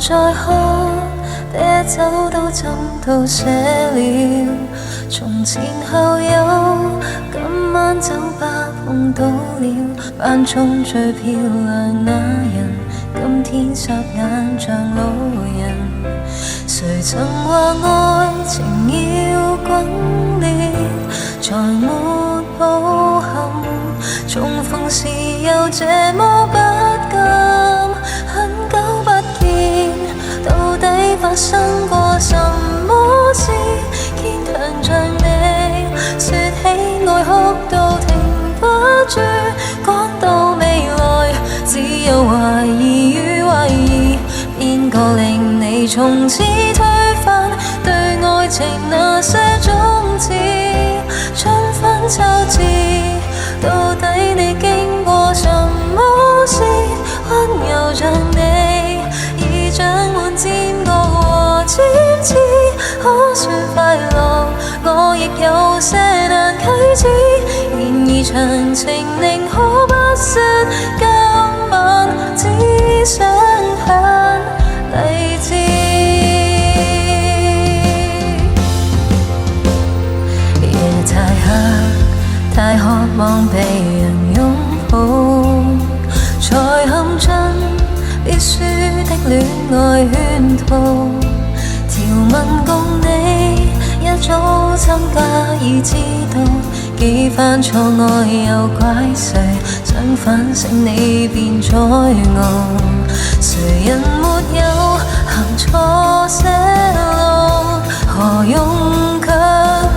再喝啤酒都斟到瀉了，從前後有今晚酒吧碰到了，班中最漂亮那人，今天霎眼像老人。誰曾話愛情要轟烈，才沒抱憾，重逢時又這麼不甘，很久不見，到底發生過什麼事？堅強像你，說起愛哭到停不住，講到未來只有懷疑與懷疑，邊個令你從此推翻對愛情那些宗旨？春分秋至，到底你經過什麼事？溫柔像你，已長滿尖角和尖刺，可算快樂，我亦有些難啟齒。然而詳情寧可不說，今晚只想很勵志。夜太黑，太渴望被人擁抱，才陷進必輸的戀愛圈套。條文共你一早參加已知道，幾番錯愛又怪誰？想反省你便在我，誰人沒有行錯些路？何用卻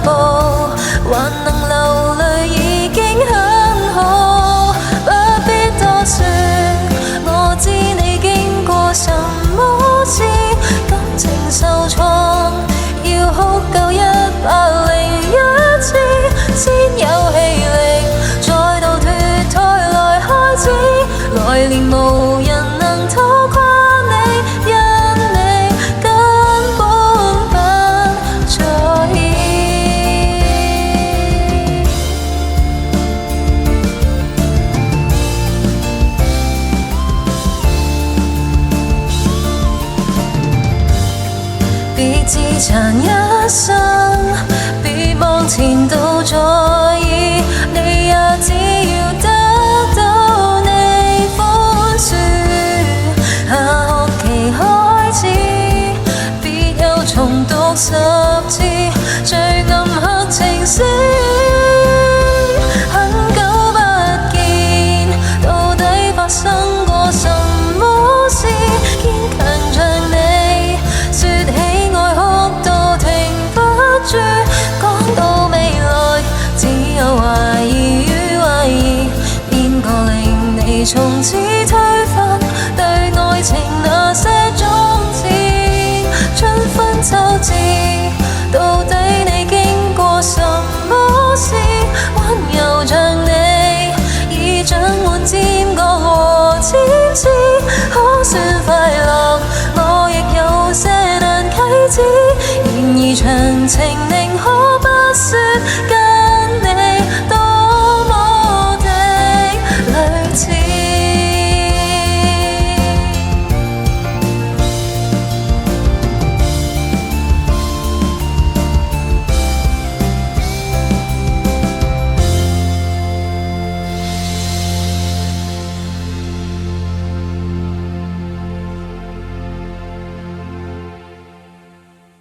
步？還能流淚已經很好，不必多說，我知你經過什麼事。感情受創，要哭夠101次，先有氣力再度脫胎來開始。來年無人能拖垮你，因你根本不在意。別自殘一生，別望前度在意，你也只要得到你寬恕。下學期開始，別又重讀10次最暗黑情詩。很久不見，到底發生過什麼事？堅強像你，說起愛哭到停不住，講到未來只有懷疑與懷疑，邊個令你從此推翻對愛情那些宗旨？春分秋至，到底你經過什麼事？溫柔像你，已長滿尖角和尖刺，可算快樂，我亦有些難啟齒。然而詳情你